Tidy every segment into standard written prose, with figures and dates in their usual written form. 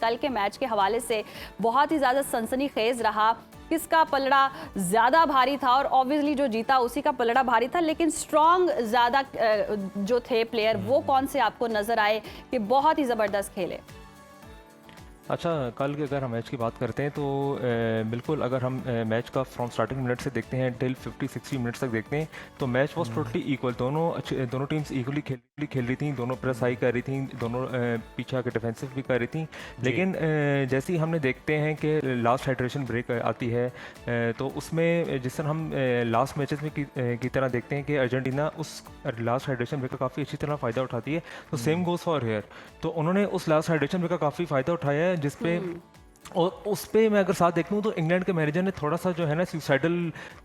कल के मैच के हवाले से बहुत ही ज़्यादा सनसनीखेज रहा। किसका पलड़ा ज़्यादा भारी था और ऑब्वियसली जो जीता उसी का पलड़ा भारी था, लेकिन स्ट्रॉन्ग ज़्यादा जो थे प्लेयर वो कौन से आपको नज़र आए कि बहुत ही ज़बरदस्त खेले? अच्छा, कल के अगर हम मैच की बात करते हैं तो बिल्कुल अगर हम मैच का फ्रॉम स्टार्टिंग मिनट से देखते हैं टिल 50-60 मिनट्स तक देखते हैं तो मैच वॉज टोटली इक्वल। दोनों टीम्स इक्वली खेल रही थी, दोनों प्रेस हाई कर रही थी, दोनों पीछे आके डिफेंसिव भी कर रही थी। लेकिन जैसे ही हमने देखते हैं कि लास्ट हाइड्रेशन ब्रेक आती है तो उसमें जिस तरह हम लास्ट मैचेस में की तरह देखते हैं कि अर्जेंटीना उस लास्ट हाइड्रेशन ब्रेक का काफ़ी अच्छी तरह फ़ायदा उठाती है, तो सेम गोज़ फॉर हेयर। तो उन्होंने उस लास्ट हाइड्रेशन ब्रेक का काफ़ी फ़ायदा उठाया है, जिसपे और उस पे मैं अगर साथ देख लूँ तो इंग्लैंड के मैनेजर ने थोड़ा सा जो है ना सुसाइडल,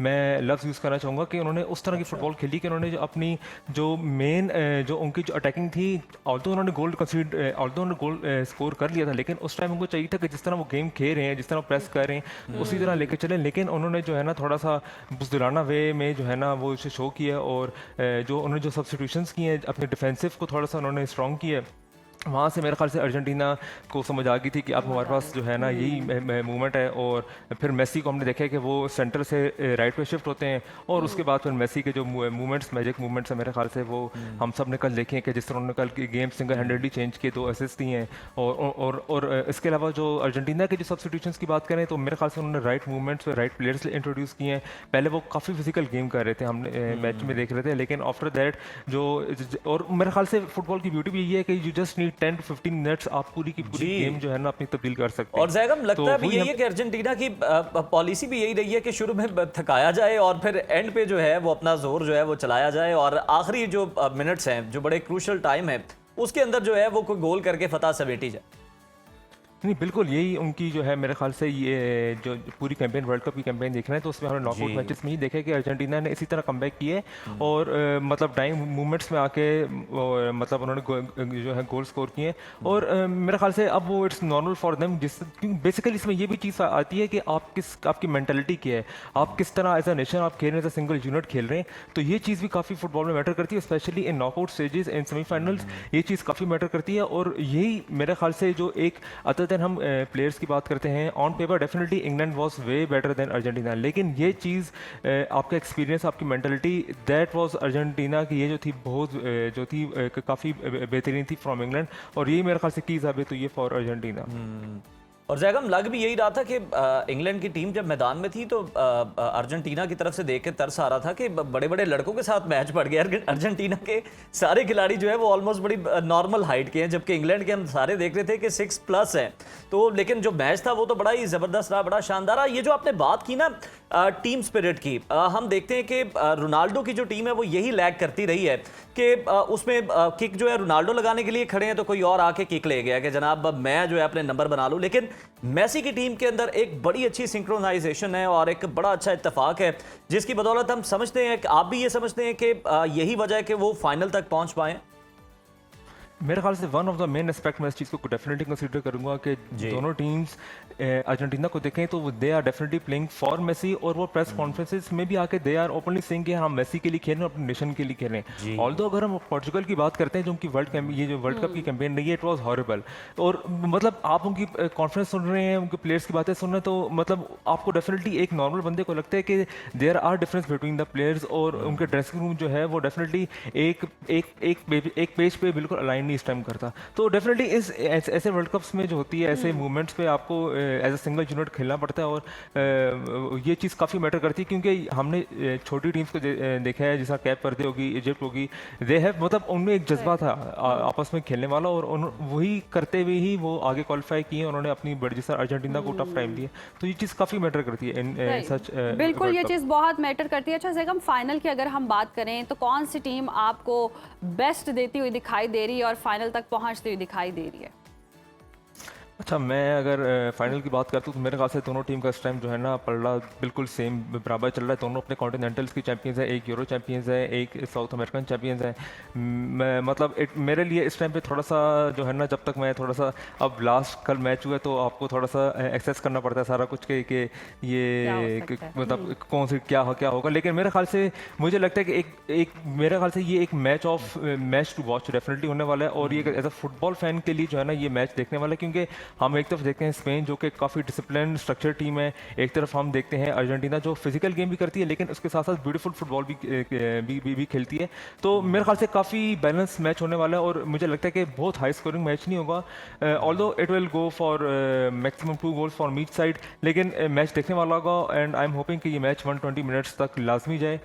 मैं लफ्ज़ यूज़ करना चाहूँगा कि उन्होंने उस तरह की फुटबॉल खेली कि उन्होंने जो अपनी जो मेन जो उनकी जो अटैकिंग थी, ऑल्दो उन्होंने गोल स्कोर कर लिया था, लेकिन उस टाइम उनको चाहिए था कि जिस तरह वो गेम खेल रहे हैं, जिस तरह प्रेस कर रहे हैं उसी तरह लेके चले। लेकिन उन्होंने जो है ना थोड़ा सा बुज़दिलाना वे में जो है ना वो इसे शो किया और जो उन्होंने जो सब्स्टिट्यूशंस किए हैं अपने डिफेंसिव को थोड़ा सा उन्होंने स्ट्रॉन्ग किया। वहाँ से मेरे ख्याल से अर्जेंटीना को समझ आ गई थी कि अब हमारे पास जो है ना यही मूवमेंट है। और फिर मेसी को हमने देखा कि वो सेंटर से राइट पे शिफ्ट होते हैं और उसके बाद फिर मेसी के जो मूवमेंट्स, मैजिक मूवमेंट्स है मेरे ख्याल से वो हम सब ने कल देखे हैं कि जिस तरह उन्होंने कल की गेम सिंगल हैंडेडली चेंज किए, 2 असिस्ट दिए हैं। और इसके अलावा जो अर्जेंटीना के जो सब्स्टिट्यूशंस की बात करें तो मेरे ख्याल से उन्होंने राइट मूवमेंट्स पे राइट प्लेयर्स इंट्रोड्यूस किए हैं। पहले वो काफ़ी फिजिकल गेम कर रहे थे, हमने मैच में देख रहे थे, लेकिन आफ्टर दैट जो और मेरे ख्याल से फुटबॉल की ब्यूटी भी यही है कि you just need 10 to 15 minutes आप पूरी की पूरी गेम जो है ना अपनी तब्दील कर सकते हैं। और जैगम लगता है भी यही है कि अर्जेंटीना की पॉलिसी भी यही रही है कि शुरू में थकाया जाए और फिर एंड पे जो है वो अपना जोर जो है वो चलाया जाए और आखिरी जो मिनट्स हैं, जो बड़े क्रूशल टाइम है, उसके अंदर जो है वो कोई गोल करके फतह समेटी जाए। नहीं, बिल्कुल यही उनकी जो है मेरे ख्याल से ये जो पूरी कैंपेन, वर्ल्ड कप की कैंपेन देख रहे हैं तो उसमें हमने नॉकआउट मैचेस में ही देखा कि अर्जेंटीना ने इसी तरह कमबैक किए और मतलब टाइम मूवमेंट्स में आके मतलब उन्होंने जो है गोल स्कोर किए। और मेरे ख्याल से अब वो इट्स नॉर्मल फॉर देम, जिस बेसिकली इसमें ये भी चीज़ आती है कि आपकी मेंटालिटी क्या है, आप किस तरह एज अ नेशन आप खेल रहे हैं, एज अ सिंगल यूनिट खेल रहे हैं। तो ये चीज़ भी काफ़ी फुटबॉल में मैटर करती है, specially in knockout stages and semifinals ये चीज़ काफ़ी मैटर करती है। और यही मेरे ख्याल से जो एक अदर देन हम प्लेयर्स की बात करते हैं, on paper definitely England was way better than Argentina, लेकिन ये चीज़ आपका एक्सपीरियंस, आपकी मेंटालिटी, दैट वाज अर्जेंटीना की ये जो थी बहुत जो थी काफ़ी बेहतरीन थी फ्रॉम इंग्लैंड। और यही मेरे ख्याल से की साबित हुई है फॉर अर्जेंटीना। और जैगम लग भी यही रहा था कि इंग्लैंड की टीम जब मैदान में थी तो अर्जेंटीना की तरफ से देख के तरस आ रहा था कि बड़े बड़े लड़कों के साथ मैच पड़ गया। अर्जेंटीना के सारे खिलाड़ी जो है वो ऑलमोस्ट बड़ी नॉर्मल हाइट के हैं, जबकि इंग्लैंड के हम सारे देख रहे थे कि 6+ हैं। तो लेकिन जो मैच था वो तो बड़ा ही ज़बरदस्त रहा, बड़ा शानदार रहा। ये जो आपने बात की ना टीम स्पिरिट की, हम देखते हैं कि रोनाल्डो की जो टीम है वो यही लैग करती रही है कि उसमें किक जो है रोनाल्डो लगाने के लिए खड़े हैं तो कोई और आके किक ले गया कि जनाब मैं जो है अपने नंबर बना लूँ। लेकिन मेसी की टीम के अंदर एक बड़ी अच्छी सिंक्रोनाइजेशन है और एक बड़ा अच्छा इत्तेफाक है, जिसकी बदौलत हम समझते हैं कि आप भी ये समझते हैं कि यही वजह है कि वो फाइनल तक पहुंच पाए। मेरे ख्याल से one of the main aspect मैं इस चीज़ को डेफिनेटली कंसीडर करूंगा कि दोनों टीम्स अर्जेंटीना को देखें तो they are definitely playing for Messi, और वो प्रेस कॉन्फ्रेंसेस में भी आके दे आर ओपनली सेइंग कि हम मेसी के लिए खेल रहे हैं, अपने नेशन के लिए खेल रहे हैं। ऑल्दो अगर हम पोर्चुगल की बात करते हैं जो उनकी वर्ल्ड कप की कैंपेन रही है, इट वाज हॉरिबल। और मतलब आप उनकी कॉन्फ्रेंस सुन रहे हैं, उनके प्लेयर्स की बातें सुन रहे हैं तो मतलब आपको डेफिनेटली एक नॉर्मल बंदे को लगता है कि there are difference between the players, और उनके ड्रेसिंग रूम जो है वो डेफिनेटली एक पेज पे बिल्कुल अलाइन नहीं इस टाइम करता। तो डेफिनेटली ऐसे वर्ल्ड कप्स में जो होती है, ऐसे मूवमेंट्स पे आपको एज अ सिंगल यूनिट खेलना पड़ता है। और ये चीज़ काफ़ी मैटर करती है क्योंकि हमने छोटी टीम्स को देखा है, जैसा कैप वर्दे होगी, इजिप्ट होगी, दे हैव मतलब उनमें एक जज्बा था आपस में खेलने वाला, और वही करते हुए ही वो आगे क्वालिफाई किए, उन्होंने अपनी बड़ी जैसा अर्जेंटीना को टफ टाइम दिया। तो ये चीज़ काफ़ी मैटर करती है इन सच। बिल्कुल ये चीज़ बहुत मैटर करती है। अच्छा जैगम, फाइनल की अगर हम बात करें तो कौन सी टीम आपको बेस्ट देती हुई दिखाई दे रही है और फाइनल तक पहुंचती हुई दिखाई दे रही है? अच्छा, मैं अगर फाइनल की बात करता हूँ तो मेरे ख्याल से दोनों टीम का इस टाइम जो है ना पलड़ा बिल्कुल सेम बराबर चल रहा है। दोनों अपने कॉन्टिनेंटल्स की चैंपियंस है, एक यूरो चैंपियंस है, एक साउथ अमेरिकन चैंपियंस है। मतलब मेरे लिए इस टाइम पे थोड़ा सा जो है ना, जब तक मैं थोड़ा सा, अब लास्ट कल मैच हुआ तो आपको थोड़ा सा एक्सेस करना पड़ता है सारा कुछ कि ये मतलब कौन सी क्या होगा। लेकिन मेरे ख्याल से मुझे लगता है कि एक मेरे ख्याल से ये एक मैच टू वॉच डेफिनेटली होने वाला है, और ये एज अ फुटबॉल फैन के लिए जो है ना ये मैच देखने वाला है, क्योंकि हम एक तरफ देखते हैं स्पेन जो कि काफ़ी डिसिप्लिन स्ट्रक्चर टीम है, एक तरफ हम देखते हैं अर्जेंटीना जो फिजिकल गेम भी करती है लेकिन उसके साथ साथ ब्यूटीफुल फुटबॉल भी खेलती है। तो मेरे ख्याल से काफ़ी बैलेंस मैच होने वाला है और मुझे लगता है कि बहुत हाई स्कोरिंग मैच नहीं होगा, although it will go for maximum 2 goals for each side, लेकिन मैच देखने वाला होगा एंड आई एम होपिंग कि ये मैच 120 मिनट्स तक लाजमी जाए।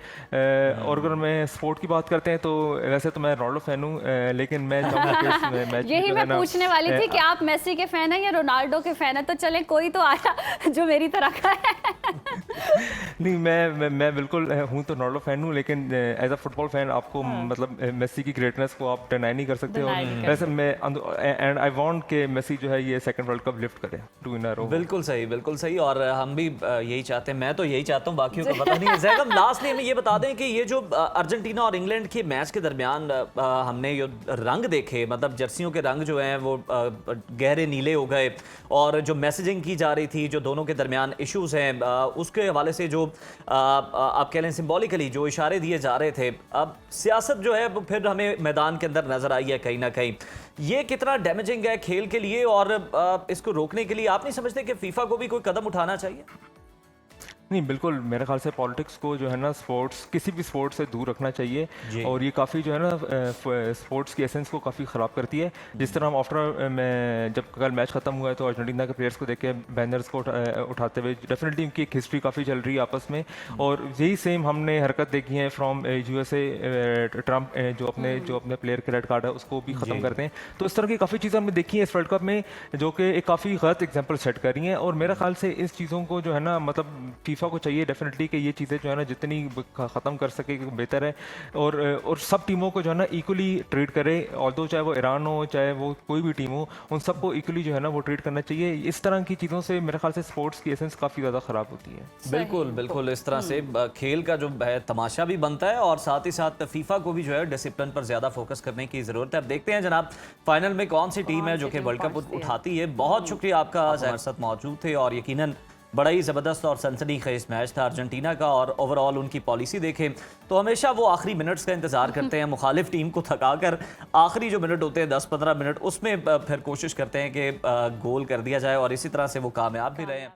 और अगर मैं स्पोर्ट की बात करते हैं तो वैसे तो मैं रोनाल्डो फैन हूँ, लेकिन मैं चाहूँगा कि इस मैच यही मैं पूछने वाली थी कि आप मेसी के फैन हैं या रोनाल्डो के फैन हैं, तो चले कोई तो आया जो मेरी तरह का है। नहीं, मैं बिल्कुल हूँ तो रोनाल्डो फैन हूँ, लेकिन एज अ फुटबॉल फैन आपको मतलब मेसी की ग्रेटनेस को आप डिनाई नहीं कर सकते। और वैसे मैं एंड आई वांट कि मेसी जो है ये सेकंड वर्ल्ड कप लिफ्ट करे 2 इन अ रो। बिल्कुल सही, बिल्कुल सही। और हम भी यही चाहते हैं, मैं तो यही चाहता हूँ, बाकियों को पता नहीं है। जैगम लास्टली हमें ये बता दें कि ये जो अर्जेंटीना और इंग्लैंड के मैच के दरमियान हमने ये रंग देखे, मतलब जर्सियों के रंग जो हैं वो गहरे नीले हो गए और जो मैसेजिंग की जा रही थी, जो दोनों के दरमियान इश्यूज हैं, उसके हवाले से जो आप कह लें सिंबॉलिकली जो इशारे दिए जा रहे थे, अब सियासत जो है वो फिर हमें मैदान के अंदर नजर आई है कहीं ना कहीं। ये कितना डैमेजिंग है खेल के लिए और इसको रोकने के लिए आप नहीं समझते कि फीफा को भी कोई कदम उठाना चाहिए? नहीं, बिल्कुल मेरे ख्याल से पॉलिटिक्स को जो है ना स्पोर्ट्स, किसी भी स्पोर्ट्स से दूर रखना चाहिए और ये काफ़ी जो है ना स्पोर्ट्स की एसेंस को काफ़ी ख़राब करती है। जिस तरह हम आफ्टर मैं जब कल मैच ख़त्म हुआ है तो अर्जेंटीना के प्लेयर्स को देख के बैनर्स को उठाते हुए, डेफिनेटली उनकी एक हिस्ट्री काफ़ी चल रही है आपस में और यही सेम हमने हरकत देखी है फ्रॉम USA। ट्रम्प जो अपने प्लेयर के रेड कार्ड है उसको भी ख़त्म करते हैं। तो इस तरह की काफ़ी चीज़ें हमने देखी हैं इस वर्ल्ड कप में जो कि एक काफ़ी गलत एग्जाम्पल सेट कर रही हैं और मेरे ख्याल से इस चीज़ों को जो है ना मतलब फीफा को चाहिए डेफिनेटली कि ये चीज़ें जो है ना जितनी ख़त्म कर सके बेहतर है और सब टीमों को जो है ना इक्वली ट्रीट करे, ऑल्दो चाहे वो ईरान हो चाहे वो कोई भी टीम हो, उन सबको इक्वली जो है ना वो ट्रीट करना चाहिए। इस तरह की चीज़ों से मेरे ख्याल से स्पोर्ट्स की एसेंस काफ़ी ज़्यादा ख़राब होती है। बिल्कुल बिल्कुल, इस तरह से खेल का जो है तमाशा भी बनता है और साथ ही साथ फीफा को भी जो है डिसिप्लिन पर ज़्यादा फोकस करने की ज़रूरत है। अब देखते हैं जनाब फाइनल में कौन सी टीम है जो कि वर्ल्ड कप उठाती है। बहुत शुक्रिया आपका, आज हमारे साथ मौजूद थे और यकीनन बड़ा ही ज़बरदस्त और सनसनीखेज मैच था अर्जेंटीना का और ओवरऑल उनकी पॉलिसी देखें तो हमेशा वो आखिरी मिनट्स का इंतज़ार करते हैं, मुखालिफ टीम को थका कर आखिरी जो मिनट होते हैं 10-15 मिनट उसमें फिर कोशिश करते हैं कि गोल कर दिया जाए और इसी तरह से वो कामयाब भी रहे हैं।